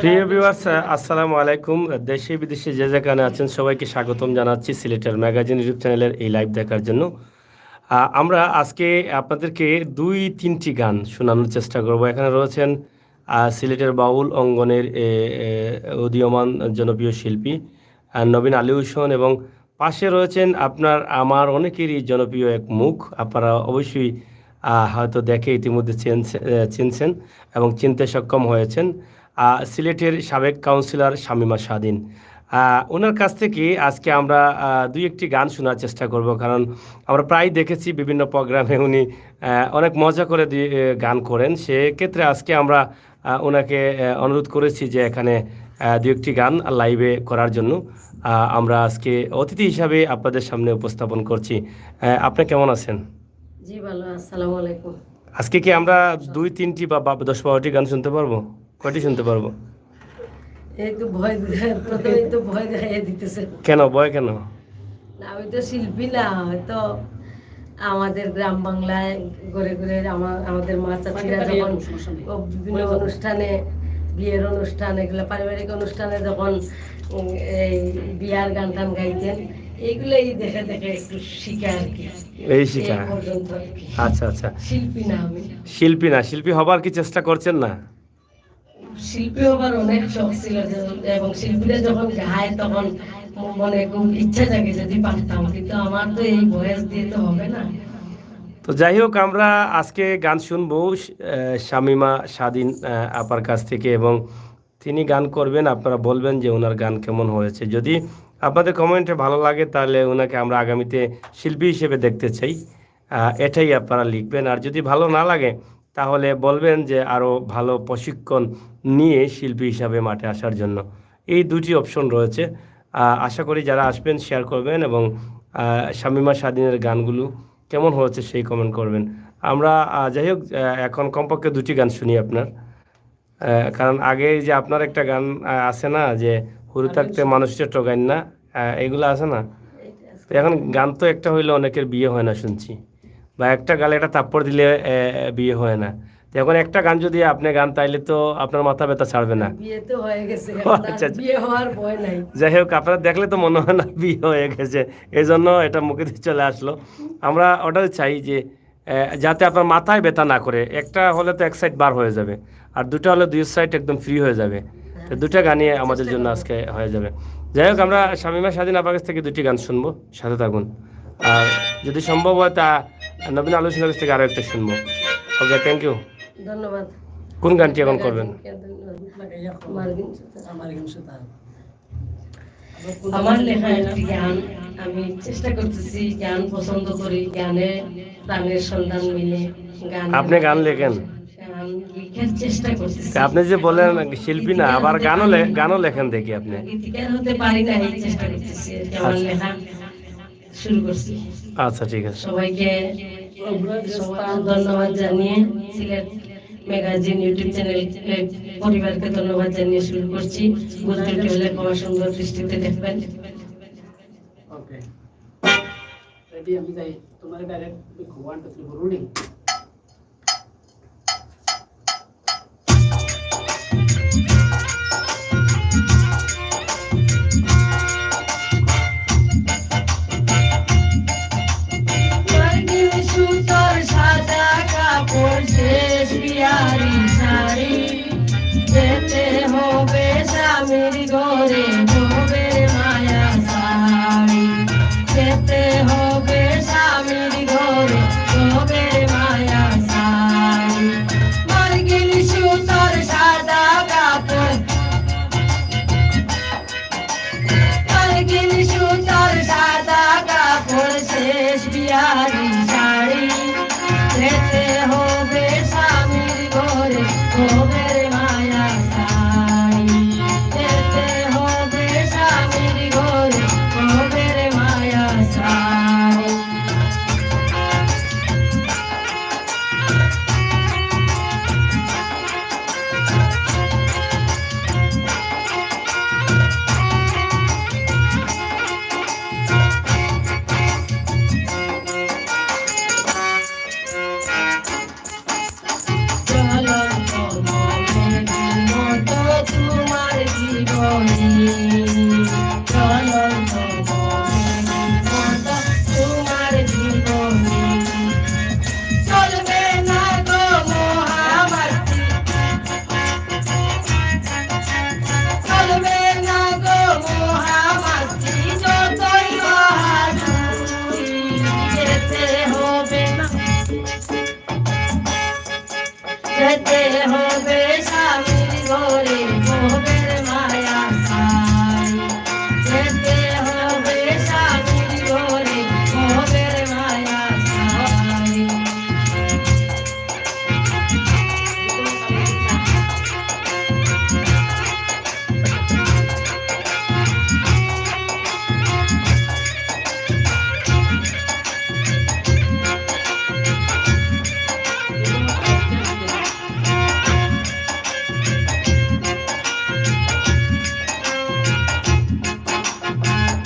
প্রিয় ভিউয়ার্স, আসসালামু আলাইকুম। দেশে বিদেশে যে যেখানে আছেন সবাইকে স্বাগতম জানাচ্ছি সিলেটের ম্যাগাজিন ইউটিউব চ্যানেলের এই লাইভ দেখার জন্য। আমরা আজকে আপনাদেরকে দুই তিনটি গান শোনানোর চেষ্টা করব। এখানে রয়েছেন সিলেটের বাউল অঙ্গনের উদীয়মান জনপ্রিয় শিল্পী নবীন আলী হোসেন, এবং পাশে রয়েছেন আপনার আমার অনেকেরই জনপ্রিয় এক মুখ, আপনারা অবশ্যই হয়তো দেখে ইতিমধ্যে চিনছেন এবং চিনতে সক্ষম হয়েছেন। সিলেটের সাবেক কাউন্সিলর শামীমা স্বাধীন। ওনার কাছ থেকে আজকে আমরা দুই একটি গান শোনার চেষ্টা করব, কারণ আমরা প্রায় দেখেছি বিভিন্ন প্রোগ্রামে উনি অনেক মজা করে গান করেন। সেক্ষেত্রে আজকে আমরা ওনাকে অনুরোধ করেছি যে এখানে দু একটি গান লাইভে করার জন্য। আমরা আজকে অতিথি হিসাবে আপনাদের সামনে উপস্থাপন করছি। আপনি কেমন আছেন? জি ভালো, আসসালামু আলাইকুম। আজকে কি আমরা দুই তিনটি বা 10-12টি গান শুনতে পারবো? কয়টি শুনতে পারবো? এই তো প্রথমেই তো ভয় দেখাইয়া দিতেছে। কেন ভয় কেন? না, আমি তো শিল্পী না, হয়তো আমাদের গ্রাম বাংলায় ঘুরে ঘুরে আমাদের মা চাচিরা যখন বিভিন্ন অনুষ্ঠানে, বিয়ের অনুষ্ঠান, এগুলো পারিবারিক অনুষ্ঠানে যখন এই বিয়ার গান টান গাইতেন, এইগুলোই দেখে দেখে একটু শিখা আর কি। এই শিখা। আচ্ছা আচ্ছা। শিল্পী না আমি। শিল্পী না, শিল্পী হবার কি চেষ্টা করছেন না? শিল্পী হবার অনেক শখ ছিল, এবং শিল্পীরা যখন গায় তখন মনে খুব ইচ্ছা জাগে যদি পারতাম, কিন্তু আমার তো এই বয়স দিয়ে তো হবে না। তো যাই হোক, আমরা আজকে গান শুনবো শামীমা স্বাধীন আপার কাছ থেকে, এবং তিনি গান করবেন, আপনারা বলবেন যে ওনার গান কেমন হয়েছে। যদি আপনাদের কমেন্টে ভালো লাগে তাহলে ওনাকে আমরা আগামীতে শিল্পী হিসেবে দেখতে চাই, এটাই আপনারা লিখবেন। আর যদি ভালো না লাগে তাহলে বলবেন যে আরও ভালো প্রশিক্ষণ নিয়ে শিল্পী হিসাবে মাঠে আসার জন্য। এই দুটি অপশন রয়েছে। আশা করি যারা আসবেন শেয়ার করবেন, এবং শামীমা স্বাধীনের গানগুলো কেমন হয়েছে সেই কমেন্ট করবেন। আমরা যাই হোক, এখন কমপক্ষে দুটি গান শুনি আপনার, কারণ আগে যে আপনার একটা গান আছে না, যে হুরু থাকতে মানুষটা টোগাইন না, এগুলো আছে না। তো এখন গান তো একটা হইলে অনেকের বিয়ে হয় না শুনছি, বা একটা গালে একটা তাপ্পড় দিলে বিয়ে হয় না। তো এখন একটা গান যদি আপনি গান তাইলে তো আপনার মাথা ব্যথা ছাড়বে না। বিয়ে তো হয়ে গেছে, আচ্ছা, বিয়ে হওয়ার ভয় নাই। যাই হোক, আপনারা দেখলে তো মনে হয় না বিয়ে হয়ে গেছে, এই জন্য এটা মুখে দিয়ে চলে আসলো। আমরা ওটাই চাই যে যাতে আপনার মাথায় ব্যথা না করে। একটা হলে তো এক সাইড বার হয়ে যাবে, আর দুটো হলে দুই সাইড একদম ফ্রি হয়ে যাবে। তো দুটা গানই আমাদের জন্য আজকে হয়ে যাবে। যাই হোক, আমরা শামীমা স্বাধীন আপার কাছ থেকে দুটি গান শুনবো, সাথে থাকুন। আর যদি সম্ভব হয় তা নবীন আলোচনার কাছ থেকে আরও একটা শুনবো। ওকে, থ্যাংক ইউ, ধন্যবাদ। কোন গানটি এখন করবেন? আমার লেখা একটি গান, আমি চেষ্টা করতেছি, গান পছন্দ করি, গানে প্রাণের সন্ধান মিলে গান। আপনি গান লেখেন? চেষ্টা করতেছি। আপনি যে বলেন শিল্পী না, আবার গানও লেখেন দেখি আপনি। গীতিকার হতে পারি না, এই চেষ্টা করতেছি, আমার লেখা শুরু করছি। আচ্ছা, ঠিক আছে। সবাইকে ধন্যবাদ জানিয়ে সিলেট ম্যাগাজিন ইউটিউব চ্যানেল পরিবারকে ধন্যবাদ জানিয়ে শুরু করছি। বুঝতে হলে ক্ষমা সুন্দর দৃষ্টিতে দেখবেন। ওকে, রেডি? আমি যাই, তোমার ডাইরেক্ট 1 2 3 রুলিং। যেতে হবে স্বামীর ঘরে, ভবের মায়া সারি। যেতে হবে স্বামীর ঘরে, ভবের মায়া সারি। মার্গিন সুতোর সাদা কাপড়, মার্গিন সুতোর সাদা কাপড়, শেষ বিয়ারি শাড়ি। যেতে হবে স্বামীর ঘরে, ভবের মায়া সারি। যেতে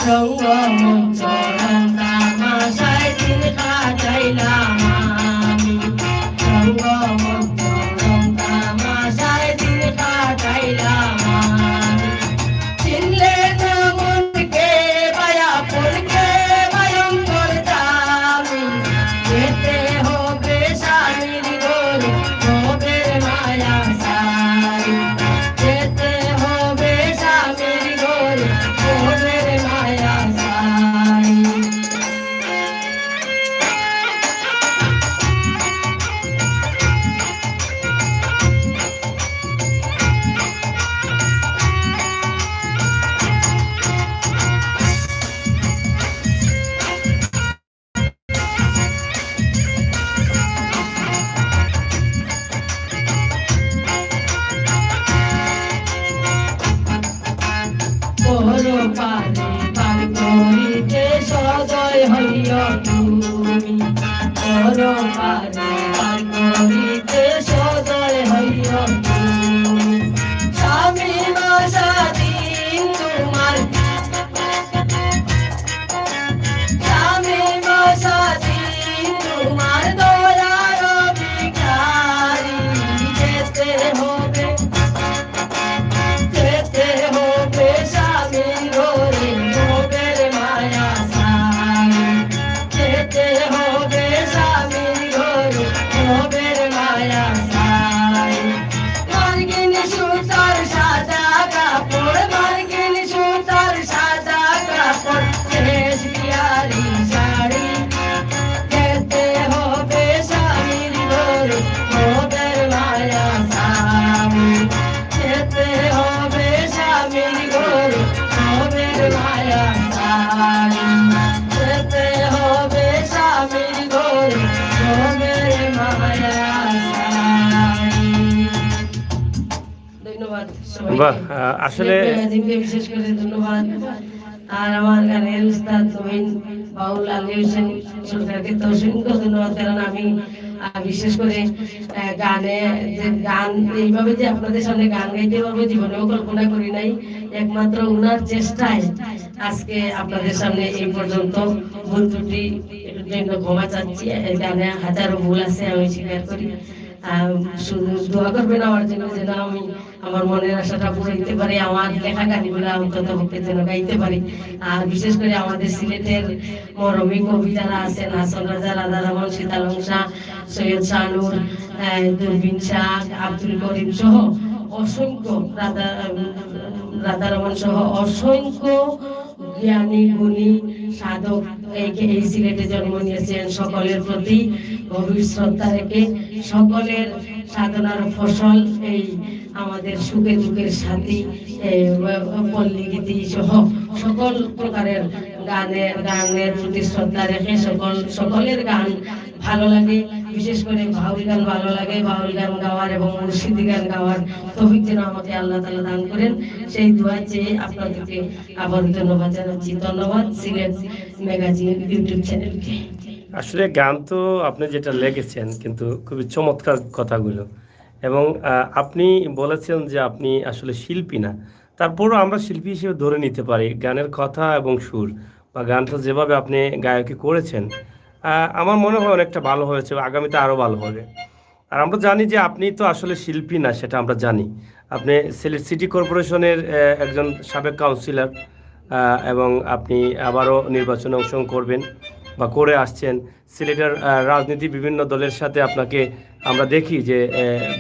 সঙ্গ চরণ তামাশায় দিন কাটাইলাম আমি সঙ্গ চরণ তামাশায় দিন কাটাইলাম আমি চিনলে না মনকে মায়া পড়কে ভয়ঙ্কর দামি যেতে হবে স্বামীর ঘরে ভোগের মায়া সারি যেতে হবে স্বামীর ঘরে ভোগের মায়া সারি পরো পারে পার করিতে সদয় হইয়া তুমি পরো পারে পার করিতে সদয় হইয়া তুমি স্বামী মাসাদিন তোমার স্বামী মাসাদিন তোমার দয়ার ভিখারি যেতে হবে যেতে হবে স্বামীর ঘরে ভোগের মায়া সারি যেতে হবে স্বামীর ঘরে ভোগের মায়া সারি মার্গিন সুতার সাদা কাপড় মার্গিন সুতার সাদা কাপড় শেষ বিহারি শাড়ি যেতে হবে স্বামীর ঘরে ভোগের মায়া সারি যেতে হবে স্বামীর ঘরে ভোগের মায়া সারি যেতে হবে স্বামীর ঘরে ভোগের মায়া সারি ধন্যবাদ বাহ, আসলে সবাইকে বিশেষ করে ধন্যবাদ আর আমার গানের উস্তাদ নবীন বাউল আলী হোসেন সরকারকে তো অসংখ্য ধন্যবাদ কারণ আমি বিশেষ করে গানে যে গান এইভাবে যে আপনাদের সামনে গান গাইতে পারবো জীবনেও কল্পনা করি নাই একমাত্র উনার চেষ্টায় আজকে আপনাদের সামনে এই পর্যন্ত ভুল ত্রুটি জন্য ক্ষমা চাচ্ছি এই গানে হাজারো ভুল আছে আমি স্বীকার করি শুধু দোয়া করবেন আমার জন্য যেন আমি আমার মনের আশাটা পূরাইতে পারি আমার লেখা গানগুলো অন্তত পক্ষে যেন গাইতে পারি আর বিশেষ করে আমাদের সিলেটের মরমী কবি যারা আছেন হাসান রাজা রাধা রমন সীতালং শাহ সৈয়দ শাহনুর দুরবিন শাহ আব্দুল করিম সহ অসংখ্য রাধা রমন সহ অসংখ্য জ্ঞানী গুণী সাধক এই সিলেটে জন্ম নিয়েছেন সকলের প্রতি গভীর শ্রদ্ধা রেখে সকলের সাধনার ফসল এই আমাদের সুখে দুঃখের সাথী পল্লী গীতি সহ সকল প্রকারের গানের প্রতি শ্রদ্ধা রেখে সকলের গান ভালো লাগে বিশেষ করে বাউল গান ভালো লাগে বাউল গান গাওয়ার এবং মুর্শিদি গান গাওয়ার তৌফিক যেন আমাকে আল্লাহ তাআলা দান করেন সেই দোয়া চেয়ে আপনাদেরকে আবার ধন্যবাদ জানাচ্ছি ধন্যবাদ সিলেট ম্যাগাজিন ইউটিউব চ্যানেলকে আসলে গান তো আপনি যেটা লেগেছেন কিন্তু খুবই চমৎকার কথাগুলো এবং আপনি বলেছেন যে আপনি আসলে শিল্পী না তারপরও আমরা শিল্পী হিসেবে ধরে নিতে পারি গানের কথা এবং সুর বা গানটা যেভাবে আপনি গায়কি করেছেন আমার মনে হয় অনেকটা ভালো হয়েছে আগামীতে আরও ভালো হবে আর আমরা জানি যে আপনি তো আসলে শিল্পী না সেটা আমরা জানি আপনি সিলেট সিটি কর্পোরেশনের একজন সাবেক কাউন্সিলর এবং আপনি আবারও নির্বাচনে অংশগ্রহণ করবেন বা করে আসছেন সিলেটের রাজনীতি বিভিন্ন দলের সাথে আপনাকে আমরা দেখি যে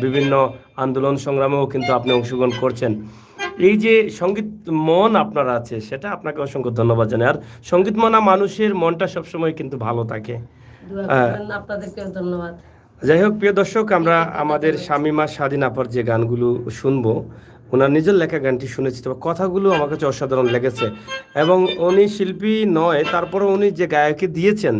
বিভিন্ন আন্দোলন সংগ্রামেও কিন্তু আপনি অংশগ্রহণ করছেন এই যে সঙ্গীত মন আপনার আছে সেটা আপনাকে অসংখ্য ধন্যবাদ জানাই আর সঙ্গীত মনা মানুষের মনটা সবসময় কিন্তু ভালো থাকে আপনাদেরকে ধন্যবাদ যাই হোক প্রিয় দর্শক আমরা আমাদের শামীমা স্বাধীন আপার যে গানগুলো শুনবো ওনার নিজের লেখা গানটি শুনেছি তবে কথাগুলো আমার কাছে অসাধারণ লেগেছে এবং উনি শিল্পী নয় তারপরে উনি যে গায়কি দিয়েছেন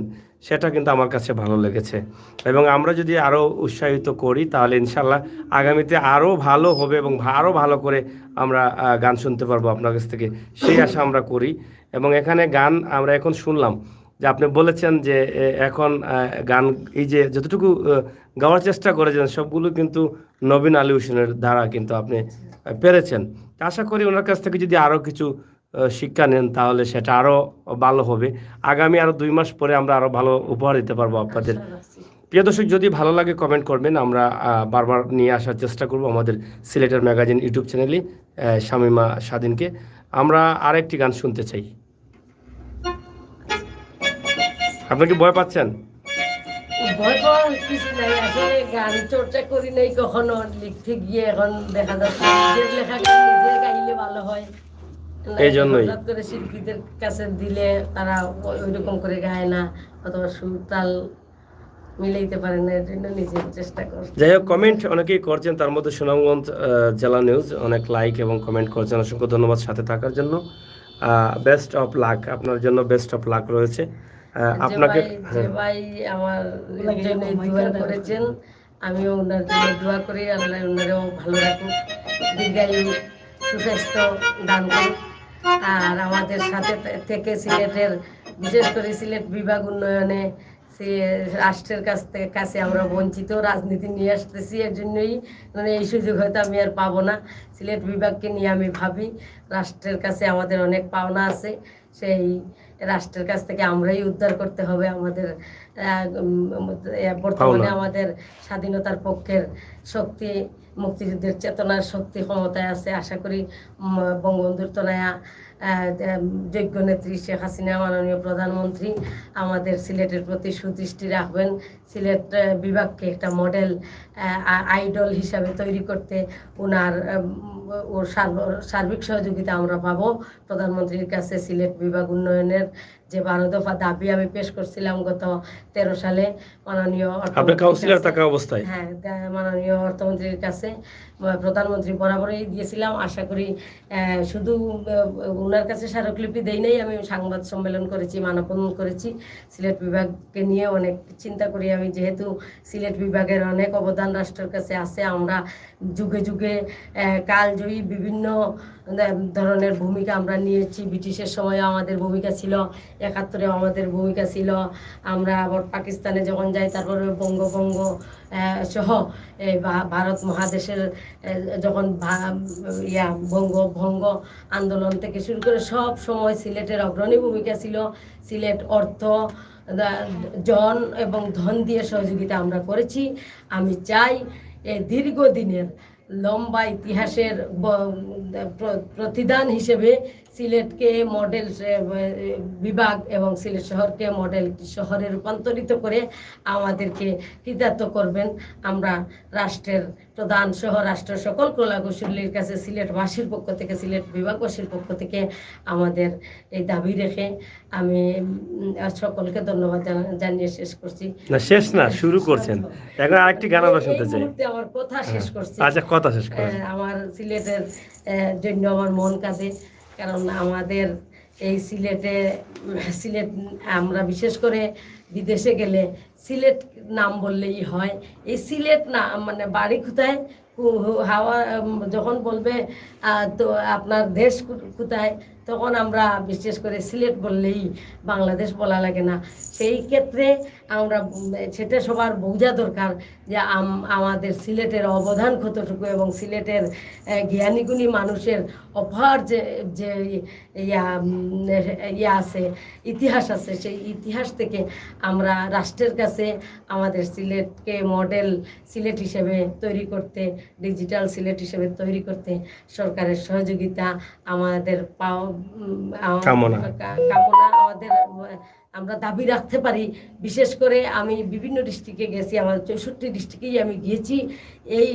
সেটা কিন্তু আমার কাছে ভালো লেগেছে এবং আমরা যদি আরও উৎসাহিত করি তাহলে ইনশাল্লাহ আগামীতে আরও ভালো হবে এবং আরও ভালো করে আমরা গান শুনতে পারবো আপনার কাছ থেকে সেই আশা আমরা করি এবং এখানে গান আমরা এখন শুনলাম যে আপনি বলেছেন যে এখন গান এই যে যতটুকু গাওয়ার চেষ্টা করেছেন সবগুলো কিন্তু নবীন আলী হোসেনের দ্বারা কিন্তু আপনি পেরেছেন আশা করি ওনার কাছ থেকে যদি আরও কিছু শিক্ষা নেন তাহলে সেটা আরও ভালো হবে। আগামী আরও 2 মাস পরে আমরা আরও ভালো উপহার দিতে পারবো আপনাদের। আশা রাখছি। প্রিয় দর্শক, যদি ভালো লাগে কমেন্ট করবেন, আমরা বারবার নিয়ে আসার চেষ্টা করব আমাদের সিলেটের ম্যাগাজিন ইউটিউব চ্যানেলে শামীমা স্বাধীনকে। আমরা আরেকটি গান শুনতে চাই। আপনি কি ভয় পাচ্ছেন? ভয় পাওয়ার কিছু নাই, আসলে গান চর্চা করি নাই কখনো, লিখতে গিয়ে এখন দেখা যাচ্ছে নিজের লেখা গান নিজের গাইলে ভালো হয়। এই জন্যই। হঠাৎ করে শিল্পীদের কাছে দিলে তারা ওইরকম করে গায় না, অথবা সুর তাল মিলাইতে পারে না, এর জন্য নিজের চেষ্টা করছি। যাই হোক, কমেন্ট অনেকেই করছেন, তার মধ্যে সুনামগঞ্জ জেলা নিউজ অনেক লাইক এবং কমেন্ট করছেন। অসংখ্য ধন্যবাদ সাথে থাকার জন্য। বেস্ট অফ লাক, আপনার জন্য বেস্ট অফ লাক রয়েছে। আপনাকে যে ভাই আমার জন্য দোয়া করেছেন, আমিও ওনার জন্য দোয়া করি, আল্লাহ ওনারেও ভালো রাখুক, দীর্ঘায়ু সুস্বাস্থ্য দান করুক। আর আমাদের সাথে থেকে সিলেটের, বিশেষ করে সিলেট বিভাগ উন্নয়নে রাষ্ট্রের কাছে আমরা বঞ্চিত, রাজনীতি নিয়ে আসতেছি, এর জন্যই মানে এই সুযোগ হয়তো আমি আর পাবো না। সিলেট বিভাগকে নিয়ে আমি ভাবি রাষ্ট্রের কাছে আমাদের অনেক পাওনা আছে, সেই রাষ্ট্রের কাছ থেকে আমরাই উদ্ধার করতে হবে আমাদের বর্তমানে আমাদের স্বাধীনতার পক্ষের শক্তি, মুক্তিযুদ্ধের চেতনার শক্তি ক্ষমতায় আছে। আশা করি বঙ্গবন্ধুর তনয়া যোগ্য নেত্রী শেখ হাসিনা, মাননীয় প্রধানমন্ত্রী, আমাদের সিলেটের প্রতি সুদৃষ্টি রাখবেন। সিলেট বিভাগকে একটা মডেল আইডল হিসাবে তৈরি করতে ওনার ওর সার্বিক সহযোগিতা আমরা পাবো প্রধানমন্ত্রীর কাছে। সিলেট বিভাগ উন্নয়নের যে 12 দফা দাবি আমি পেশ করছিলাম গত 13 সালে মাননীয় কাউন্সিলর থাকা অবস্থায়, হ্যাঁ, মাননীয় অর্থমন্ত্রীর কাছে প্রধানমন্ত্রী বরাবরই দিয়েছিলাম। আশা করি শুধু ওনার কাছে স্মারকলিপি দেই নাই, আমি সংবাদ সম্মেলন করেছি, মানববন্ধন করেছি। সিলেট বিভাগকে নিয়ে অনেক চিন্তা করি আমি, যেহেতু সিলেট বিভাগের অনেক অবদান রাষ্ট্রের কাছে আছে। আমরা যুগে যুগে কালজয়ী বিভিন্ন ধরনের ভূমিকা আমরা নিয়েছি। ব্রিটিশের সময় আমাদের ভূমিকা ছিল, 71-এ আমাদের ভূমিকা ছিল। আমরা আবার পাকিস্তানে যখন যাই, তারপরে বঙ্গভঙ্গ সহ ভারত মহাদেশের যখন বঙ্গভঙ্গ আন্দোলন থেকে শুরু করে সব সময় সিলেটের অগ্রণী ভূমিকা ছিল। সিলেট অর্থ, জন এবং ধন দিয়ে সহযোগিতা আমরা করেছি। আমি চাই এই দীর্ঘদিনের লম্বা ইতিহাসের প্রতিদান হিসেবে সিলেটকে মডেল বিভাগ এবং সিলেট শহরকে মডেল শহরে রূপান্তরিত করে আমাদেরকে কৃতার্থ করবেন। আমরা রাষ্ট্রের প্রধান সহ রাষ্ট্রের সকল কলাকুশলীর কাছে সিলেটবাসীর পক্ষ থেকে, সিলেট বিভাগবাসীর পক্ষ থেকে আমাদের এই দাবি রেখে আমি সকলকে ধন্যবাদ জানিয়ে শেষ করছি। না শেষ না, শুরু করছেন। এখন আরেকটি গান আমরা শুনতে চাই। আমার কথা শেষ করছি। আচ্ছা, কথা শেষ করেন। আমার সিলেটের জন্য আমার মন কাঁদে, কারণ আমাদের এই সিলেট আমরা বিশেষ করে বিদেশে গেলে সিলেট নাম বললেই হয়। এই সিলেট না মানে বাড়ি কোথায়, হাওয়া যখন বলবে তো আপনার দেশ কোথায়, তখন আমরা বিশেষ করে সিলেট বললেই বাংলাদেশ বলা লাগে না। সেই ক্ষেত্রে আমরা সেটা সবার বোঝা দরকার যে আমাদের সিলেটের অবদান কতটুকু, এবং সিলেটের জ্ঞানীগুণী মানুষের অপার যে আছে, ইতিহাস আছে, সেই ইতিহাস থেকে আমরা রাষ্ট্রের কাছে আমাদের সিলেটকে মডেল সিলেট হিসেবে তৈরি করতে, ডিজিটাল সিলেট হিসেবে তৈরি করতে সরকারের সহযোগিতা আমাদের কামনা আমাদের আমরা দাবি রাখতে পারি। বিশেষ করে আমি বিভিন্ন ডিস্ট্রিক্টে গেছি, আমার 64 ডিস্ট্রিক্টেই আমি গিয়েছি। এই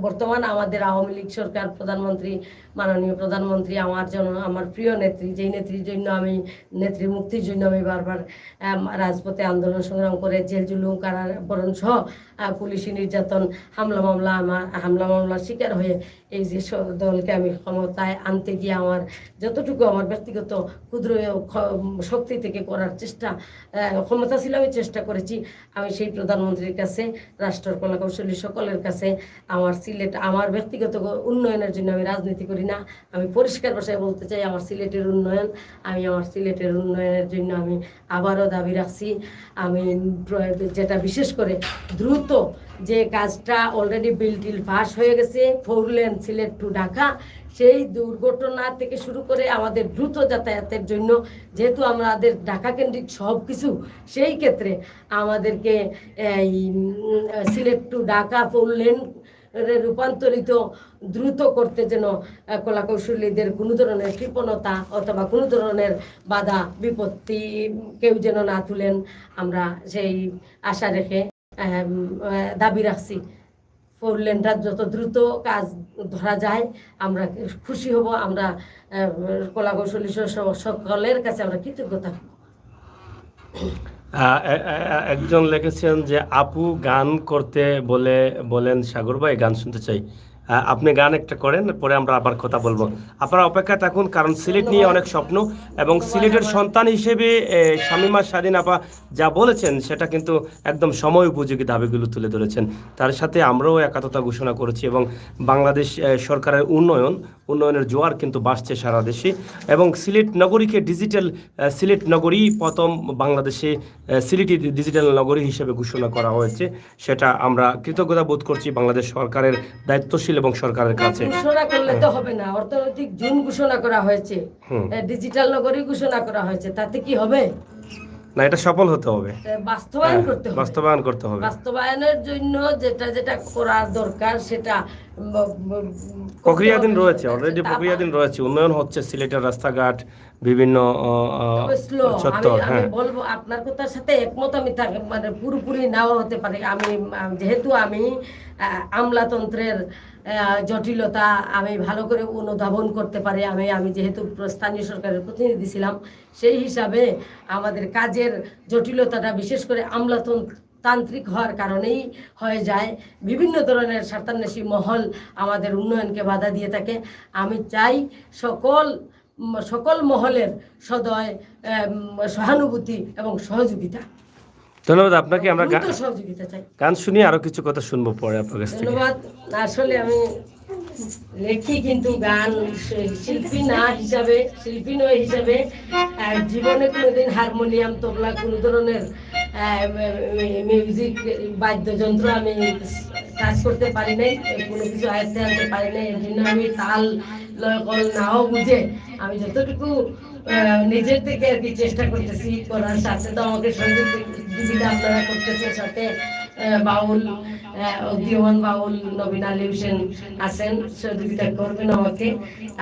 বর্তমান আমাদের আওয়ামী লীগ সরকার, প্রধানমন্ত্রী, মাননীয় প্রধানমন্ত্রী আমার জন্য, আমার প্রিয় নেত্রী, যেই নেত্রীর জন্য আমি, নেত্রী মুক্তির জন্য আমি বারবার রাজপথে আন্দোলন সংগ্রাম করে জেল জুলুম, কারাবরণ সহ পুলিশি নির্যাতন, হামলা মামলার শিকার হয়ে এই যে দলকে আমি ক্ষমতায় আনতে গিয়ে আমার যতটুকু আমার ব্যক্তিগত ক্ষুদ্র শক্তি থেকে করার ক্ষমতা ছিল, আমি চেষ্টা করেছি। আমি সেই প্রধানমন্ত্রীর কাছে, রাষ্ট্রের কলাকৌশলী সকলের কাছে আমার সিলেট, আমার ব্যক্তিগত উন্নয়নের জন্য আমি রাজনীতি করি না, আমি পরিষ্কার ভাষায় বলতে চাই আমার সিলেটের উন্নয়ন, আমি আমার সিলেটের উন্নয়নের জন্য আমি আবারও দাবি রাখছি। আমি যেটা বিশেষ করে দ্রুত যে কাজটা অলরেডি বিল টিল পাস হয়ে গেছে, 4 লেন সিলেট টু ঢাকা, সেই দুর্ঘটনা থেকে শুরু করে আমাদের দ্রুত যাতায়াতের জন্য, যেহেতু আমাদের ঢাকা কেন্দ্রিক সব কিছু, সেই ক্ষেত্রে আমাদেরকে এই সিলেট টু ঢাকা 4 লেন রূপান্তরিত দ্রুত করতে যেন কলাকৌশলীদের কোনো ধরনের কৃপণতা অথবা কোনো ধরনের বাধা বিপত্তি কেউ যেন না তুলেন, আমরা সেই আশা রেখে দাবি রাখছি। 4 লেনটা যত দ্রুত কাজ ধরা যায় আমরা খুশি হব। আমরা কলাকৌশলী সকলের কাছে আমরা কৃতজ্ঞতা। একজন লিখেছেন যে আপু গান করতে বলেন সাগর ভাই, গান শুনতে চাই। আপনি গান একটা করেন, পরে আমরা আবার কথা বলবো। আপনারা অপেক্ষা থাকুন, কারণ সিলেট নিয়ে অনেক স্বপ্ন, এবং সিলেটের সন্তান হিসেবে শামীমা স্বাধীন আপা যা বলেছেন সেটা কিন্তু একদম সময় উপযোগী দাবিগুলো তুলে ধরেছেন। তার সাথে আমরাও একাত্মতা ঘোষণা করেছি, এবং বাংলাদেশ সরকারের উন্নয়নের জোয়ার কিন্তু বাড়ছে সারা দেশে, এবং সিলেট নগরীকে ডিজিটাল সিলেট নগরী প্রথম বাংলাদেশে সিলেটি ডিজিটাল নগরী হিসেবে ঘোষণা করা হয়েছে। সেটা আমরা কৃতজ্ঞতা বোধ করছি বাংলাদেশ সরকারের দায়িত্বশীল এবং সরকারের কাছে। ঘোষণা করলে তো হবে না, অর্থনৈতিক জোন ঘোষণা করা হয়েছে, ডিজিটাল নগরী ঘোষণা করা হয়েছে, তাতে কি হবে না? এটা সফল হতে হবে, বাস্তবায়ন করতে হবে। বাস্তবায়নের জন্য যেটা করার দরকার সেটা প্রক্রিয়াধীন রয়েছে, অলরেডি প্রক্রিয়াধীন রয়েছে, উন্নয়ন হচ্ছে সিলেটের রাস্তাঘাট, বিভিন্ন চত্বর। আমি বলবো আপনার কথার সাথে একমত আমি, মানে পুরোপুরি নাও হতে পারে। যেহেতু আমি আমলাতন্ত্রের জটিলতা আমি ভালো করে অনুধাবন করতে পারি, আমি যেহেতু স্থানীয় সরকারের প্রতিনিধি ছিলাম, সেই হিসাবে আমাদের কাজের জটিলতাটা বিশেষ করে আমলাতান্ত্রিক হওয়ার কারণেই হয়ে যায়। বিভিন্ন ধরনের স্বার্থান্বেষী মহল আমাদের উন্নয়নকে বাধা দিয়ে থাকে। আমি চাই সকল মহলের সদয় সহানুভূতি এবং সহযোগিতা। ধন্যবাদ আপনাকে। আমরা সহযোগিতা চাই। গান শুনি, আরো কিছু কথা শুনবো পরে আপনার কাছ থেকে। ধন্যবাদ। আসলে আমি লেখি, কিন্তু গান শিল্পী নয় হিসাবে জীবনে কোনোদিন হারমোনিয়াম, তবলা, কোনো ধরনের মিউজিক বাদ্যযন্ত্র আমি কাজ করতে পারি নাই, কোনো কিছু আয়ত্তে আনতে পারি নাই। এর জন্য আমি তাল লয় নাও বুঝে আমি যতটুকু নিজের থেকে আর কি চেষ্টা করতেছি করার, সাথে তো আমাকে সহযোগিতা আপনারা করতেছেন, সাথে বাউল উদীয়মান বাউল নবীন আলী হোসেন আছেন, সহযোগিতা করবেন আমাকে।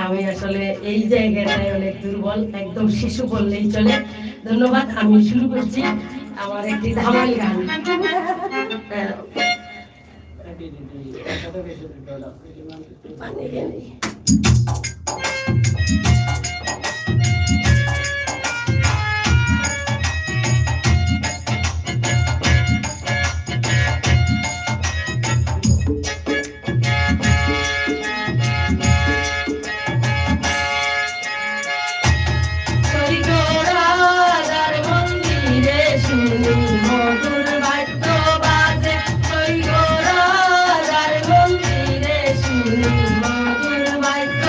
আমি আসলে এই জায়গাটায় অনেক দুর্বল, একদম শিশু বললেই চলে। ধন্যবাদ। আমি শুরু করছি আমার একটি ধামাল গান। মধুর বাদ্য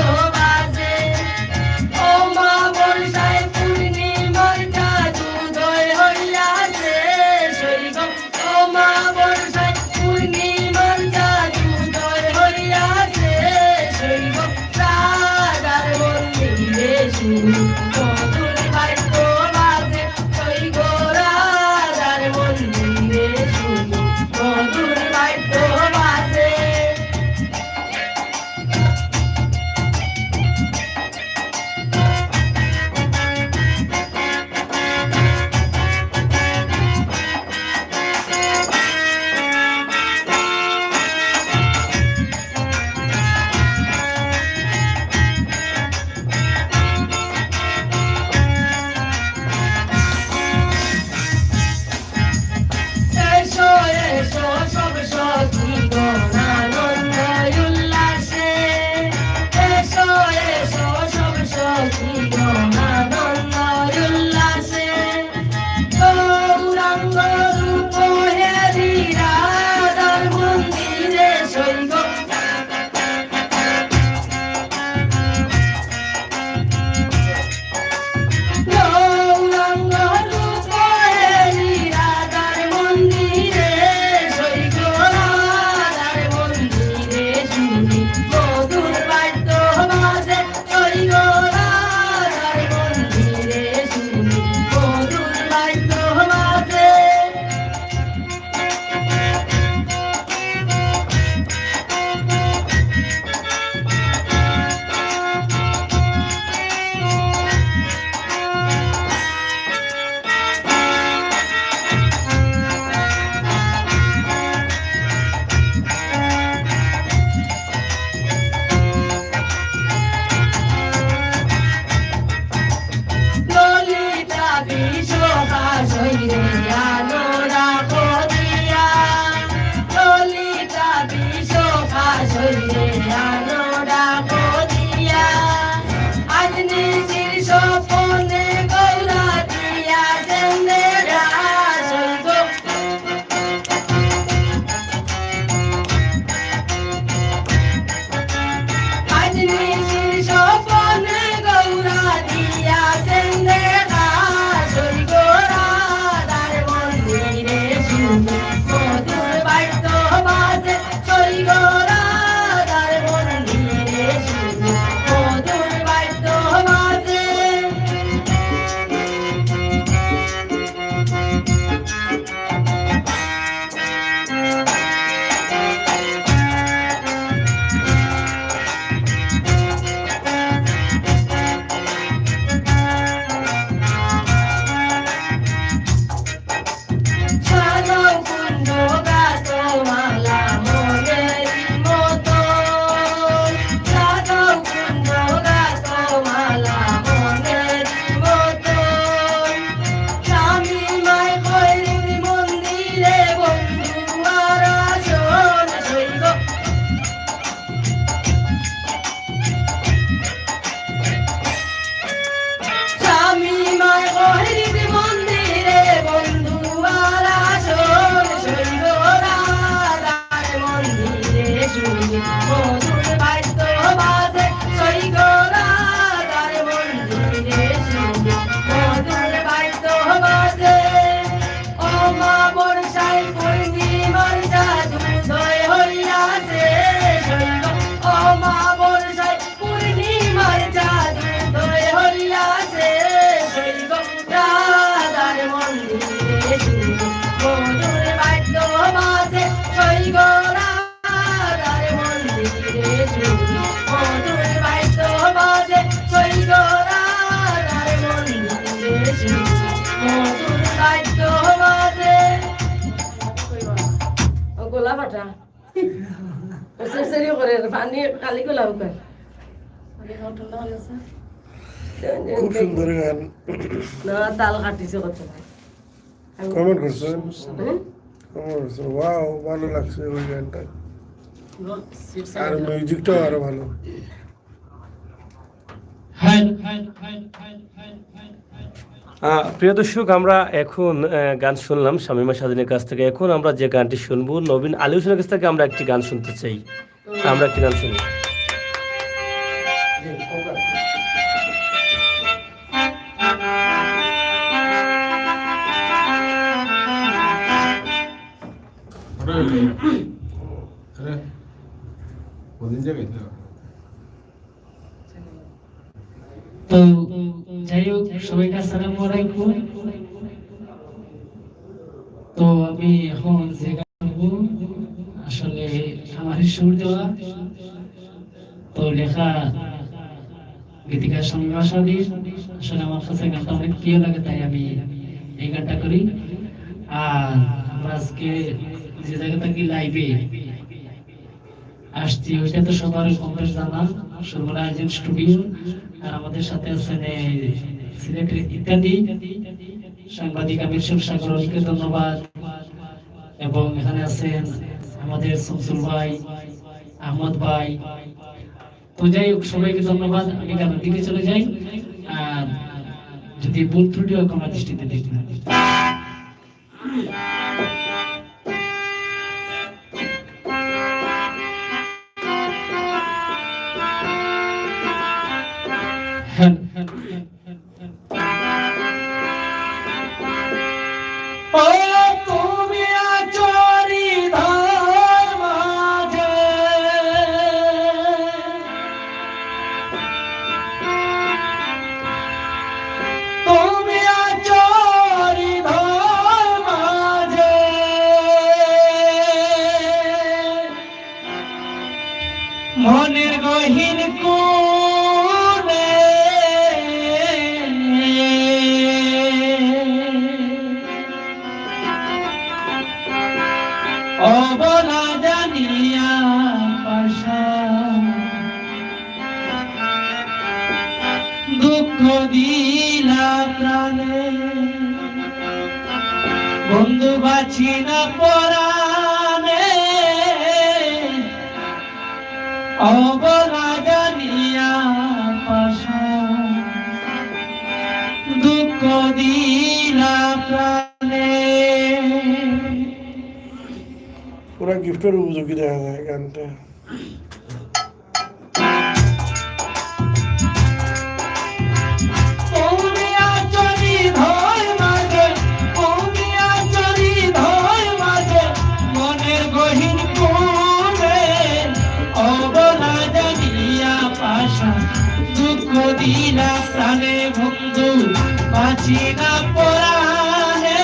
সেরি করে পানি খালি গলা উকার খুব সুন্দর গান না তাল কাটিছে কত কমেন্ট করছেন হুম? কমেন্ট করছেন ওয়াও ভালো লাগছে ওই গানটা সিট আর সাইড মিউজিকটাও আরো ভালো প্রিয় দর্শক, আমরা এখন গান শুনলাম শামীমা স্বাধীনের কাছ থেকে। এখন আমরা যে গানটি শুনবো, নবীন আলী হোসেনের কাছ থেকে আমরা একটি গান শুনতে চাই। আমরা একটি গান শুনি। তো যাই হোক, সবাইকে আসসালামু আলাইকুম। তো আমি এখন যে গান গাবো, আসলে আমার সুর দেওয়া তো লেখা গীতিকার শামীমা স্বাধীন। আসলে আমার কাছে গানটা অনেক প্রিয় লাগে, তাই আমি এই গানটা করি। আর আমরা আজকে যে জায়গা থাকি লাইভে আসছি, ওইটা তো সবার কম বেশ জানা, সর্বরা আয়োজন স্টুডিও। আর আমাদের সাথে আছেন এই সিলেটের ইত্যাদি সাংবাদিক আমির সাগরকে ধন্যবাদ, এবং এখানে আছেন আমাদের শামসুল ভাই, আহমদ ভাই। তো যাই হোক, সবাইকে ধন্যবাদ। আমি গানের দিকে চলে যাই, আর যদি ভুল ত্রুটি হয় আমার দৃষ্টিতে দেখবেন। ও তুমি আচরি ধার মাঝে, তুমি আচরি ধার মাঝে, মনের গহীন কোণে অবলা জানিয়া পাশা দুঃখ দিলা প্রাণে, বন্ধু বাছি না পরাণে অবলা জানিয়া পাশা দুঃখ দিলা প্রাণে। পুরা গিফটের উপযোগী দেখা যায় গানটা তুমি আচরি ধয় মাঝে, তুমি আচরি ধয় মাঝে, মনের গহীন কোণে অবলা জানিয়া পাশা দুঃখ দিলা প্রাণে, বন্ধু বাঁচি না পরাণে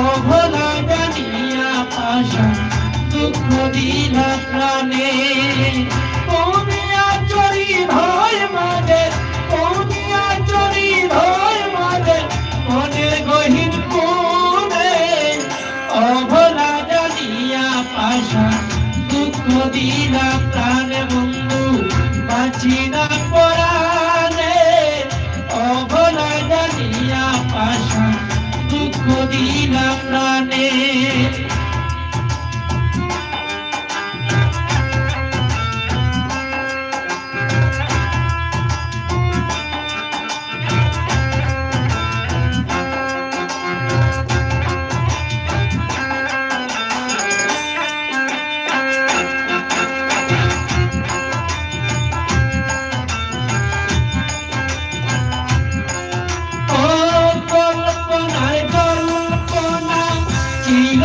অবলা জানিয়া পাশা দুঃখ দিলা প্রাণে। তুমি আচরি ধয় মাঝে, তুমি আচরি ধয় মাঝে, মনের গহীন কোণে অবলা জানিয়া পাশা দুঃখ দিলা প্রাণে, বন্ধু বাঁচি না পরাণে অবলা জানিয়া পাশা দুঃখ দিলা প্রাণে। ও কল্পনায় কল্পনা ছিল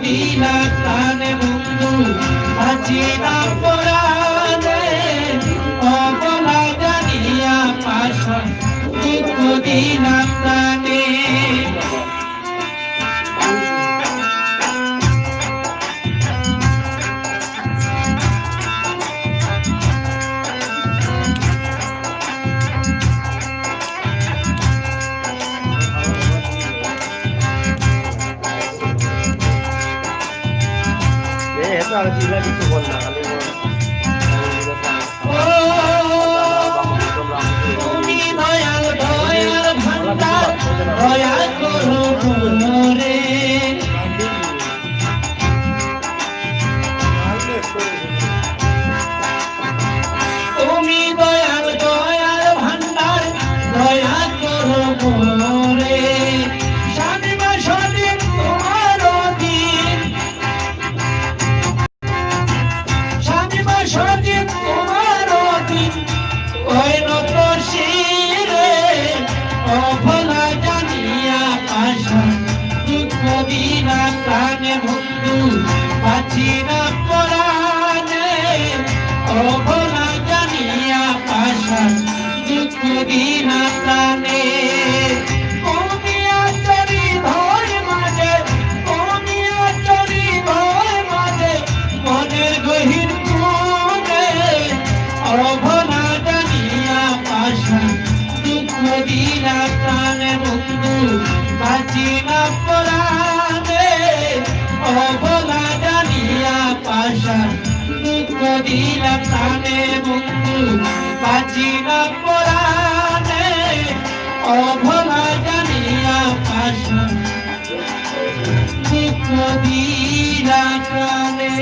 দিলা প্রাণে বন্ধু বাঁচি না পরাণে অবলা জানিয়া পাশা দুঃখ দিলা প্রাণে Eso ahora sí la কিছু বল না খালি তুমি দয়াল দয়াল ভান্ডার দয়া করো মোরে তুমি দয়াল দয়াল ভান্ডার দয়া করো মোরে স্বামী বা স্বামী তোমার অধীন স্বামী বা স্বামী তোমার অধীন ওই নতশিরে অভলা জানিয়া পাশা দুঃখ বিনা প্রাণে বন্ধু বাঁচি না পরাণে অভলা জানিয়া পাশা দুঃখ বিনা প্রাণে অমিয়াচরি ভয় মাঝে অমিয়াচরি ভয় মাঝে মনের গহীর কোণে অভলা জানিয়া পাশা দুঃখ বিনা প্রাণে বন্ধু বাঁচি না পরাণে অভলা জানিয়া পাশা দুঃখ বিনা প্রাণে বন্ধু বাঁচি না পরাণে অভলা জানিয়া পাশা দুঃখ বিনা প্রাণে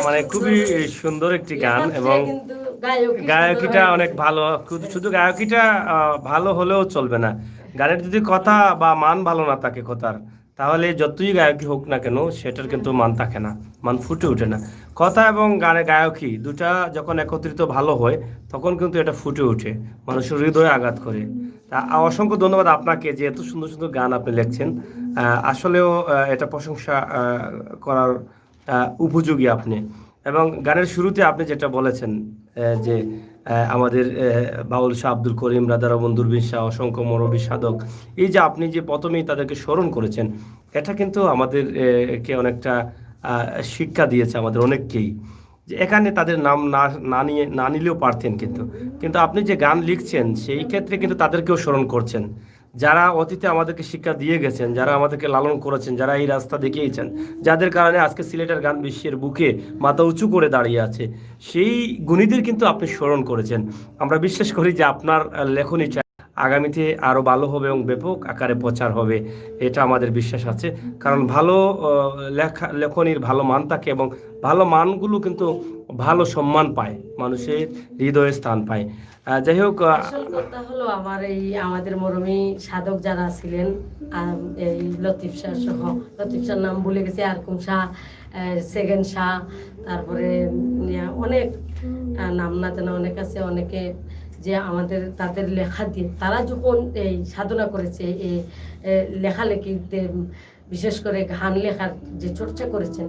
মানে খুবই সুন্দর একটি গান এবং কিন্তু গায়কী গায়কিটা অনেক ভালো। শুধু গায়কিটা ভালো হলেও চলবে না, গানের যদি কথা বা মান ভালো না থাকে কথার, তাহলে যতই গায়কি হোক না কেন সেটার কিন্তু মান থাকে না, মান ফুটে ওঠে না। কথা এবং গানের গায়কি দুটা যখন একত্রিত ভালো হয় তখন কিন্তু এটা ফুটে ওঠে, মানুষের হৃদয়ে আঘাত করে। তা অসংখ্য ধন্যবাদ আপনাকে যে এত সুন্দর সুন্দর গান আপনি লিখছেন। আসলেও এটা প্রশংসা করার উপযোগী আপনি। এবং গানের শুরুতে আপনি যেটা বলেছেন যে আমাদের বাউল শাহ আব্দুল করিম, রাধারমণ দুরবিন শাহ, অসংখ্য মরবী সাধক, এই যে আপনি যে প্রথমেই তাদেরকে স্মরণ করেছেন, এটা কিন্তু আমাদের কে অনেকটা শিক্ষা দিয়েছে আমাদের অনেককেই, যে এখানে তাদের নাম না নিলেও পারতেন, কিন্তু আপনি যে গান লিখছেন সেই ক্ষেত্রে কিন্তু তাদেরকেও স্মরণ করছেন, যারা অতীতে আমাদেরকে শিক্ষা দিয়ে গেছেন, যারা আমাদেরকে লালন করেছেন, যারা এই রাস্তা দেখিয়েছেন, যাদের কারণে আজকে সিলেটের গান বিশ্বের বুকে মাথা উঁচু করে দাঁড়িয়ে আছে, সেই গুণীদের কিন্তু আপনি স্মরণ করেছেন। আমরা বিশ্বাস করি যে আপনার লেখনীটা আগামীতে আরও ভালো হবে এবং ব্যাপক আকারে প্রচার হবে, এটা আমাদের বিশ্বাস আছে। কারণ ভালো লেখনীর ভালো মান থাকে এবং ভালো মানগুলো কিন্তু ভালো সম্মান পায়, মানুষের হৃদয়ে স্থান পায়। যাই হোক, আসল কথা হলো আমাদের মরমী সাধক যারা ছিলেন, এই লতিফ শাহ সহ, লতিফ শাহর নাম ভুলে গেছি, আরকুম শাহ, সেকেন্ড শাহ, তারপরে অনেক নাম না জানা অনেক আছে, অনেকে যে তাদের লেখা দিয়ে তারা যখন এই সাধনা করেছে, এই লেখালেখিতে বিশেষ করে গান লেখার যে চর্চা করেছেন,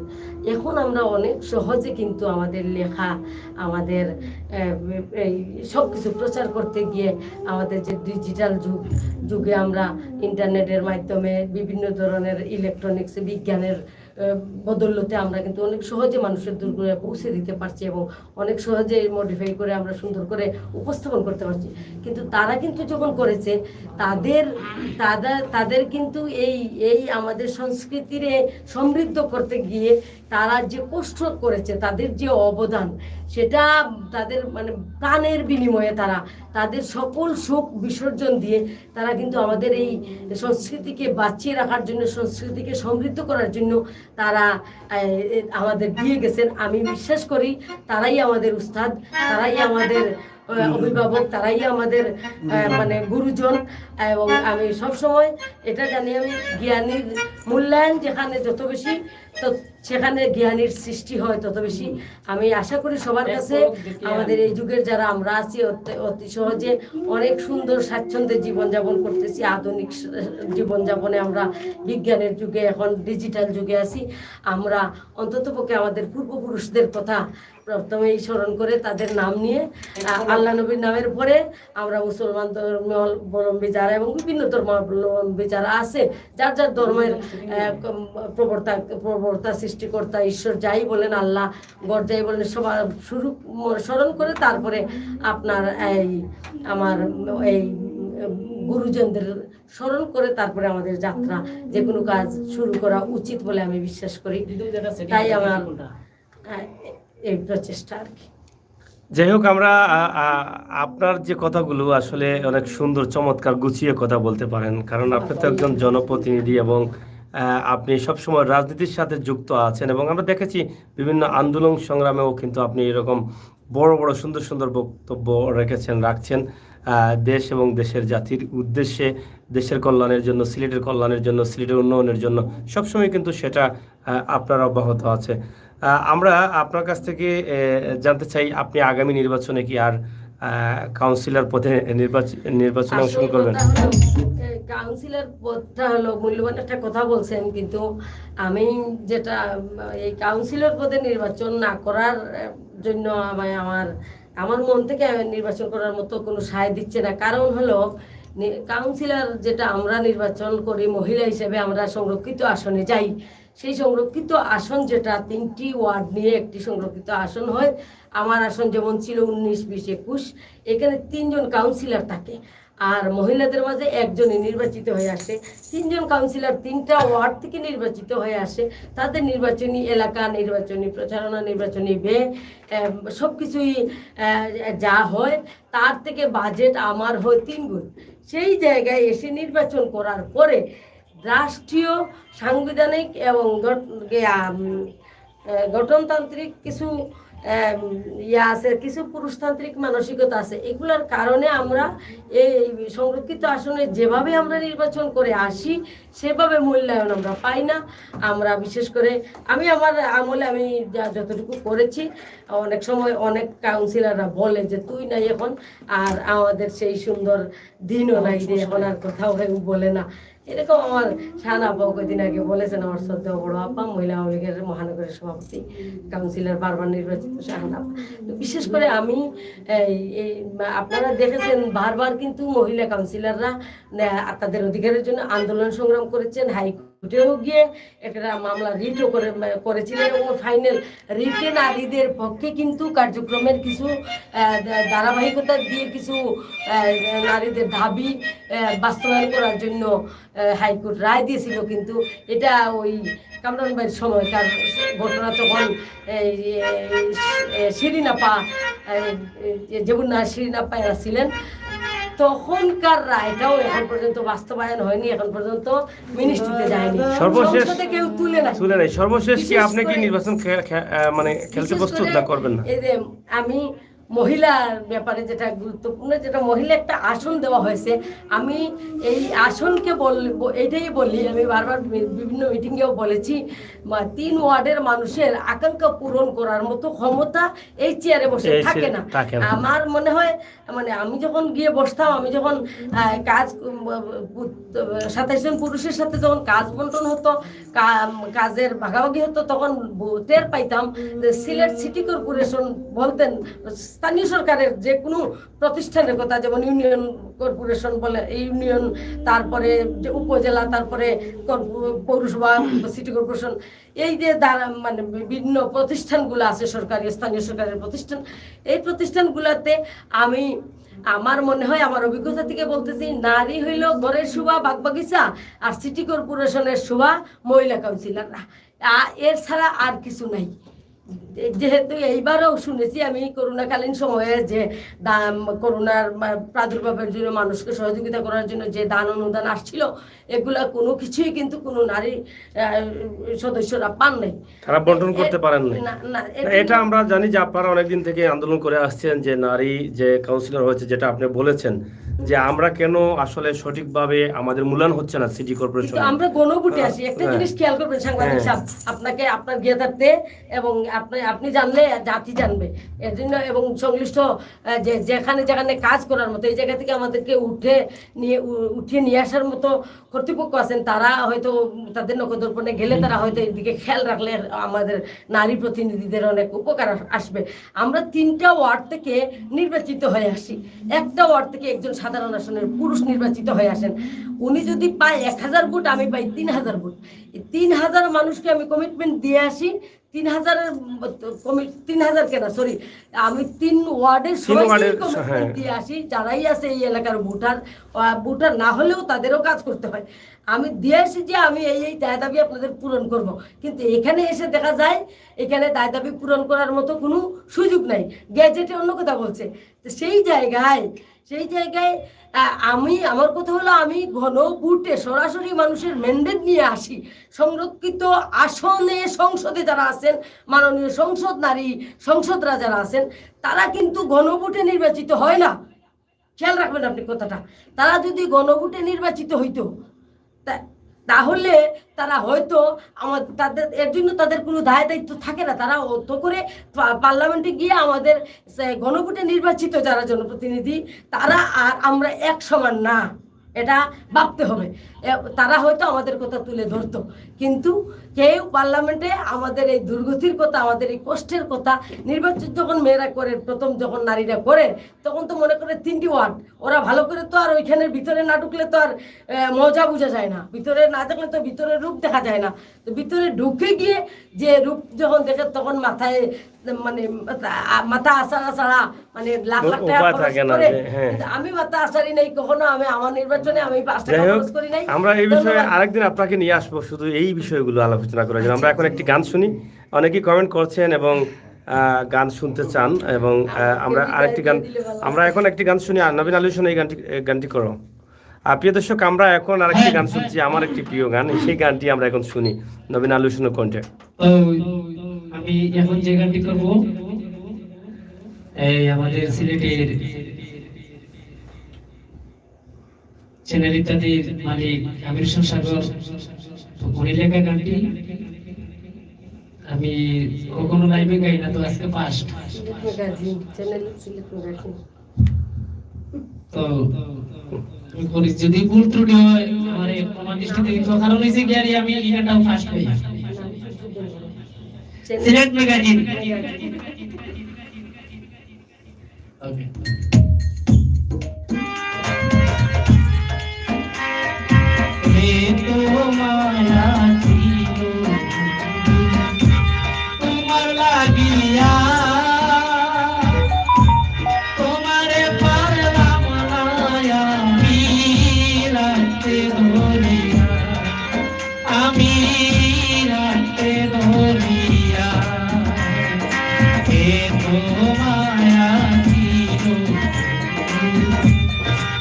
এখন আমরা অনেক সহজে কিন্তু আমাদের লেখা, আমাদের এই সব কিছু প্রচার করতে গিয়ে আমাদের যে ডিজিটাল যুগে আমরা ইন্টারনেটের মাধ্যমে বিভিন্ন ধরনের ইলেকট্রনিক্স বিজ্ঞানের বদৌলতে আমরা কিন্তু অনেক সহজে মানুষের দূর করে পৌঁছে দিতে পারছি এবং অনেক সহজে মডিফাই করে আমরা সুন্দর করে উপস্থাপন করতে পারছি। কিন্তু তারা কিন্তু যখন করেছে তাদের কিন্তু এই আমাদের সংস্কৃতির সমৃদ্ধ করতে গিয়ে তারা যে কষ্ট করেছে, তাদের যে অবদান, সেটা তাদের মানে প্রাণের বিনিময়ে তাদের সকল শোক বিসর্জন দিয়ে তারা কিন্তু আমাদের এই সংস্কৃতিকে বাঁচিয়ে রাখার জন্য, সংস্কৃতিকে সমৃদ্ধ করার জন্য তারা আমাদের দিয়ে গেছেন। আমি বিশ্বাস করি তারাই আমাদের উস্তাদ, তারাই আমাদের অভিভাবক, তারাই আমাদের মানে গুরুজন। এবং আমি সবসময় এটা জানি, আমি জ্ঞানীর মূল্যায়ন যেখানে যত বেশি, তো সেখানে জ্ঞানীর সৃষ্টি হয় তত বেশি। আমি আশা করি সবার কাছে আমাদের এই যুগের যারা আমরা আছি অতি সহজে অনেক সুন্দর স্বাচ্ছন্দ্যে জীবনযাপন করতেছি। আধুনিক জীবনযাপনে আমরা বিজ্ঞানের যুগে, এখন ডিজিটাল যুগে আছি। আমরা অন্ততপক্ষে আমাদের পূর্বপুরুষদের কথা প্রথমেই স্মরণ করে তাদের নাম নিয়ে, আল্লাহ নবীর নামের পরে আমরা মুসলমান ধর্মাবলম্বী যারা এবং বিভিন্ন ধর্মাবলম্বী যারা আছে, যার যার ধর্মের প্রবর্তা সৃষ্টিকর্তা ঈশ্বর যাই বলেন, আল্লাহ গড় যাই বলেন, সবার শুরু স্মরণ করে তারপরে আপনার আমার এই গুরুজনদের স্মরণ করে তারপরে আমাদের যাত্রা, যে কোনো কাজ শুরু করা উচিত বলে আমি বিশ্বাস করি। তাই আমার এই প্রচেষ্টা আর কি। যাই হোক, আমরা আপনার যে কথাগুলো আসলে অনেক সুন্দর, চমৎকার, গুছিয়ে কথা বলতে পারেন, কারণ আপনি তো একজন জনপ্রতিনিধি এবং আপনি সবসময় রাজনীতির সাথে যুক্ত আছেন, এবং আমরা দেখেছি বিভিন্ন আন্দোলন সংগ্রামেও কিন্তু আপনি এরকম বড় বড় সুন্দর সুন্দর বক্তব্য রাখছেন দেশ এবং দেশের জাতির উদ্দেশ্যে, দেশের কল্যাণের জন্য, সিলেটের কল্যাণের জন্য, সিলেটের উন্নয়নের জন্য সবসময় কিন্তু সেটা আপনার অব্যাহত আছে। আমরা আপনার কাছ থেকে জানতে চাই, আপনি আগামী নির্বাচনে কি আর কাউন্সিলর পদে নির্বাচনে অংশগ্রহণ করবেন? কাউন্সিলর পদটা হলো মূল্যবান একটা কথা বলছেন, কিন্তু আমি যেটা এই কাউন্সিলর পদে নির্বাচন না করার জন্য আমার মন থেকে নির্বাচন করার মতো কোনো সায় দিচ্ছে না। কারণ হলো কাউন্সিলর যেটা আমরা নির্বাচন করি মহিলা হিসেবে, আমরা সংরক্ষিত আসনে যাই। সেই সংরক্ষিত আসন যেটা 3টি ওয়ার্ড নিয়ে একটি সংরক্ষিত আসন হয়। আমার আসন যেমন ছিল 19, 20, 21, এখানে 3 জন কাউন্সিলর থাকে, আর মহিলাদের মাঝে একজনই নির্বাচিত হয়ে আসে। 3 জন কাউন্সিলর 3টা ওয়ার্ড থেকে নির্বাচিত হয়ে আসে। তাদের নির্বাচনী এলাকা, নির্বাচনী প্রচারণা, নির্বাচনী ব্যয় সব কিছুই যা হয় তার থেকে বাজেট আমার হয় 3 গুণ। সেই জায়গায় এসে নির্বাচন করার পরে রাষ্ট্রীয়, সাংবিধানিক এবং গঠনতান্ত্রিক কিছু আছে, কিছু পুরুষতান্ত্রিক মানসিকতা আছে। এগুলোর কারণে আমরা এই সংরক্ষিত আসনে যেভাবে আমরা নির্বাচন করে আসি সেভাবে মূল্যায়ন আমরা পাই না। আমরা বিশেষ করে আমি আমার আমলে আমি যতটুকু করেছি, অনেক সময় অনেক কাউন্সিলররা বলে যে তুই নাই এখন, আর আমাদের সেই সুন্দর দিনও নাই রে এখন, আর কোথাও কেউ বলে না। এরকম আমার শাহানা আপা কয়েকদিন আগে বলেছেন, আমার শ্রদ্ধেয় বড় আপা, মহিলা আওয়ামী লীগের মহানগরের সভাপতি, কাউন্সিলর বারবার নির্বাচিত শাহানা আপা। তো বিশেষ করে আমি আপনারা দেখেছেন বারবার কিন্তু মহিলা কাউন্সিলররা তাদের অধিকারের জন্য আন্দোলন সংগ্রাম করেছেন, হাইকোর্টেও গিয়ে একটা মামলা রিটও করেছিলেন, এবং ফাইনাল রিটে নারীদের পক্ষে কিন্তু কার্যক্রমের কিছু ধারাবাহিকতা দিয়ে কিছু নারীদের দাবি বাস্তবায়ন করার জন্য হাইকোর্ট রায় দিয়েছিল। কিন্তু এটা ওই কামরান ভাইয়ের সময়কার ঘটনা, তখন শিরিন আপা, যেমন না শিরিন আপা এরা ছিলেন, তখনকার রায়টাও এখন পর্যন্ত বাস্তবায়ন হয়নি, এখন পর্যন্ত মিনিস্ট্রিতে যায়নি, সংসদে কেউ তুলে নাই। সর্বশেষ কি আপনি কি নির্বাচন মানে খেলতে প্রস্তুত না করবেন না? এই যে আমি মহিলার ব্যাপারে যেটা গুরুত্বপূর্ণ, যেটা মহিলা একটা আসন দেওয়া হয়েছে, আমি এই আসনকে এইটাই বলি, আমি বারবার বিভিন্ন মিটিংয়েও বলেছি, 3 ওয়ার্ডের মানুষের আকাঙ্ক্ষা পূরণ করার মতো ক্ষমতা এই চেয়ারে বসে থাকে না। আমার মনে হয়, মানে আমি যখন গিয়ে বসতাম, আমি যখন কাজ 27 জন পুরুষের সাথে যখন কাজ বন্টন হতো, কাজের ভাগাভাগি হতো, তখন টের পাইতাম যে সিলেট সিটি কর্পোরেশন বলতেন স্থানীয় সরকারের যে কোনো প্রতিষ্ঠানের কথা, যেমন ইউনিয়ন কর্পোরেশন বলে, ইউনিয়ন, তারপরে যে উপজেলা, তারপরে পৌরসভা, সিটি কর্পোরেশন, এই যে মানে বিভিন্ন প্রতিষ্ঠানগুলো আছে সরকারি, স্থানীয় সরকারের প্রতিষ্ঠান, এই প্রতিষ্ঠানগুলোতে আমার মনে হয়, আমার অভিজ্ঞতা থেকে বলতেছি, নারী হইল ঘরের শোভা, বাগবাগিচা, আর সিটি কর্পোরেশনের শোভা মহিলা কাউন্সিলররা, এর ছাড়া আর কিছু নাই। যেহেতু এইবারও শুনেছি আমি করোনাকালীন সময়ে যে করোনার প্রাদুর্ভাবের জন্য মানুষকে সহযোগিতা করার জন্য যে দান অনুদান আসছিল, এগুলা কোনো কিছুই কিন্তু কোনো নারী সদস্যরা পান নাই, তারা বন্টন করতে পারেন নাই। না না এটা আমরা জানি যে আপনারা অনেকদিন থেকে আন্দোলন করে আসছেন যে নারী যে কাউন্সিলর হয়েছে, যেটা আপনি বলেছেন যে আমরা কেন আসলে সঠিকভাবে আমাদের মূল্যায়ন হচ্ছে না সিটি কর্পোরেশন। কিন্তু আমরা গণভোটে আসি, একটা হ্যাঁ। জিনিস খেয়াল করবেন সাংবাদিক হ্যাঁ। সাহেব, আপনাকে আপনার জ্ঞাতার্থে এবং আপনি জানলে জাতি জানবে, এর জন্য এবং সংশ্লিষ্ট যেখানে যেখানে কাজ করার মতো এই জায়গা থেকে আমাদেরকে উঠিয়ে নিয়ে আসার মতো কর্তৃপক্ষ আছেন, তারা হয়তো তাদের নখদর্পণে গেলে তারা হয়তো এদিকে খেয়াল রাখলে আমাদের নারী প্রতিনিধিদের অনেক উপকার আসবে। আমরা 3টা ওয়ার্ড থেকে নির্বাচিত হয়ে আসি, একটা ওয়ার্ড থেকে একজন সাধারণ আসনের পুরুষ নির্বাচিত হয়ে আসেন। উনি যদি পায় 1000 ভোট, আমি পাই 3000 ভোট। এই 3000 মানুষকে আমি কমিটমেন্ট দিয়ে আসি। 3000 কেনা সরি, আমি 3 ওয়ার্ডের সবাইকে কমিটমেন্ট দিয়ে আসি, যারাই আছে এই এলাকার ভোটার না হলেও তাদেরও কাজ করতে হয়। আমি দিয়ে আসি যে আমি এই দায় দাবি আপনাদের পূরণ করব, কিন্তু এখানে এসে দেখা যায় এখানে দায় দাবি পূরণ করার মতো কোনো সুযোগ নাই, গ্যাজেটে অন্য কথা বলছে। তো সেই জায়গায় আমার কথা হলো আমি গণভোটে সরাসরি মানুষের ম্যান্ডেট নিয়ে আসি। সংরক্ষিত আসনে সংসদে যারা আছেন, মাননীয় নারী সংসদরা যারা আছেন, তারা কিন্তু গণভোটে নির্বাচিত হয় না। খেয়াল রাখবেন আপনি কথাটা, তারা যদি গণভোটে নির্বাচিত হইতো তাহলে তারা হয়তো তাদের এর জন্য তাদের কোনো দায় দায়িত্ব থাকে না, তারা অত করে পার্লামেন্টে গিয়ে আমাদের গণভোটে নির্বাচিত যারা জনপ্রতিনিধি তারা আর আমরা এক সমান না, এটা ভাবতে হবে। তারা হয়তো আমাদের কথা তুলে ধরতো, কিন্তু কেউ পার্লামেন্টে আমাদের এই দুর্গতির কথা, আমাদের এই কষ্টের কথা, নির্বাচন যখন মেয়েরা করে, প্রথম যখন নারীরা করে, তখন তো মনে করে 3টি ওয়ার্ড, ওরা ভালো করে তো আর ওইখানের ভিতরে না ঢুকলে তো আর মজা বোঝা যায় না, ভিতরে না দেখলে তো ভিতরের রূপ দেখা যায় না। তো ভিতরে ঢুকে গিয়ে যে রূপ যখন দেখে তখন মাথায় মানে মাথা আসারা মানে লাখ লাখ টাকা খরচ করে, আমি মাথা আসারি নাই কখনো, আমি আমার নির্বাচনে আমি 5 টাকা খরচ করি নাই। আমরা এই বিষয়ে আরেকদিন আপনাকে নিয়ে আসবো শুধু এই বিষয়গুলো আলোচনা করার জন্য। আমরা এখন একটি গান শুনি, অনেকেই কমেন্ট করছেন এবং গান শুনতে চান, এবং আমরা এখন একটি গান শুনি। নবীন আলোচনা এই গানটি করো। প্রিয় দর্শক, আমরা এখন আরেকটি গান শুনছি, আমার একটি প্রিয় গান, সেই গানটি আমরা এখন শুনি নবীন আলোচনা কণ্ঠে। আমি এখন যে গানটি করবো এই আমাদের সিলেটের চ্যানেল ইত্যাদির মালিক আমির হোসেন সাগর উনি লেখা গানটি। আমি কখনো লাইভে গাই না, তো আজকে ফার্স্ট। তো যদি ভুল ত্রুটি হয় আমার প্রমাণ দৃষ্টিতে দিতে, কারণ হইছে কি আর আমি এই গানটাও ফার্স্ট হই সিলেট ম্যাগাজিন। ওকে। তো মায়া ছিল তোমার লাগিয়া, তোমারে পারলাম না আমি রাখতে ধরিয়া, আমি রাখতে ধরিয়া। তো মায়া ছিল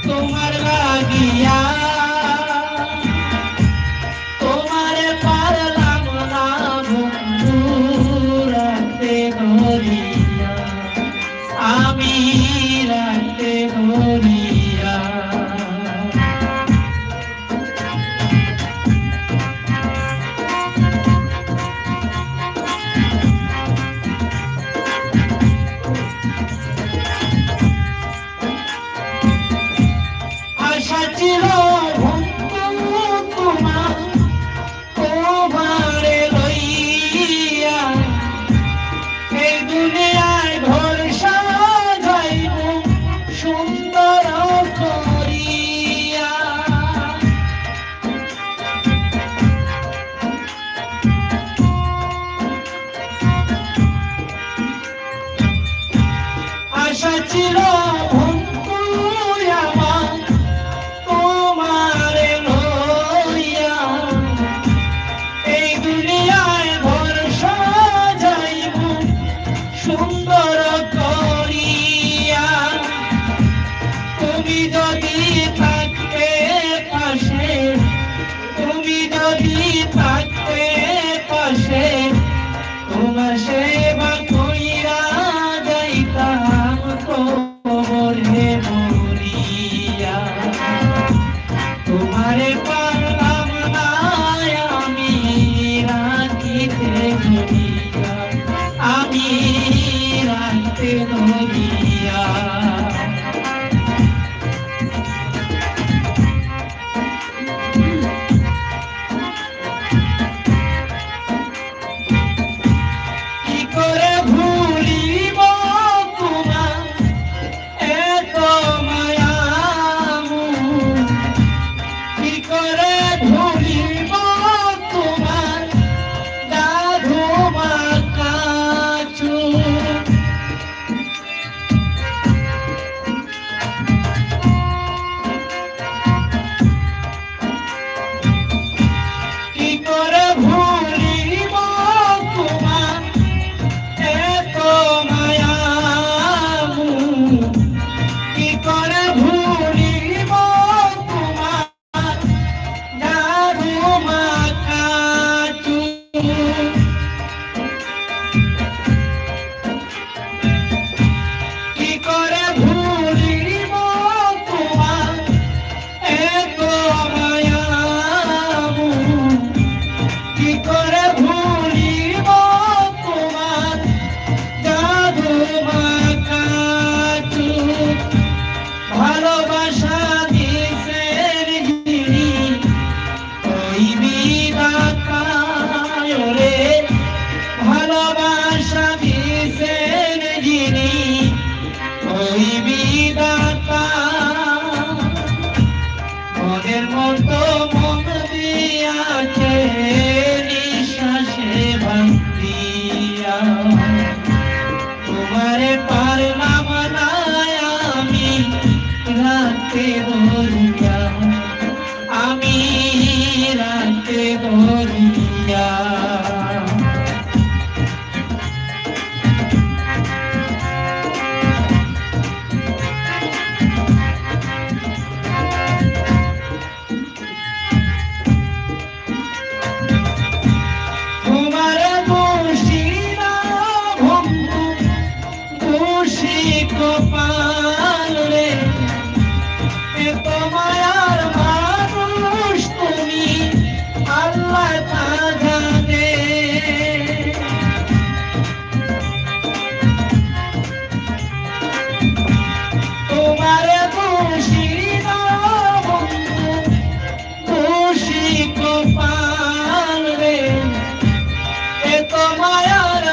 তোমার লাগিয়া, তোমারে পারলাম না বন্ধু রাখতে ধরিয়া, আমি রাখতে ধরিয়া। আশা ছিল বন্ধু তোমার তোমারে লইয়া, সেবা কইরা যাইতাম কবরে মরিয়া, তোমারে পারলাম না আমি রাখিতে ধরিয়া, আমি রাখতে ধরিয়া। কি করে ভুলিব তোমার এত মায়া মোর, কি করে ভুলিব তোমার জাদু মাখা চুল। কি করে ভুলিব তোমার এত মায়া মোর, কি করে ভুলিব তোমার জাদু মাখা চুল। কি করে ভুলিব তোমার এত মায়া মোর, কি করে ভুলিব তোমার জাদু মাখা চুল। ভালোবাসা দিছেন যিনি ওই বিধাতায় রে, ভালোবাসা দিছেন যিনি ওই বিধাতা, মনের মতো মন দিয়াছে নিঃশ্বাসে ভান্দিয়া, তোমারে পারলাম না আমি রাখতে ধরিয়া, আমি রাখতে ধরিয়া। তোমার দোষী না বন্ধু, দোষী কপাল রে, এত মায়ার মানুষ তুমি আল্লাহ তা জানে। তোমার দোষী না বন্ধু, দোষী কপাল রে, এত মায়ার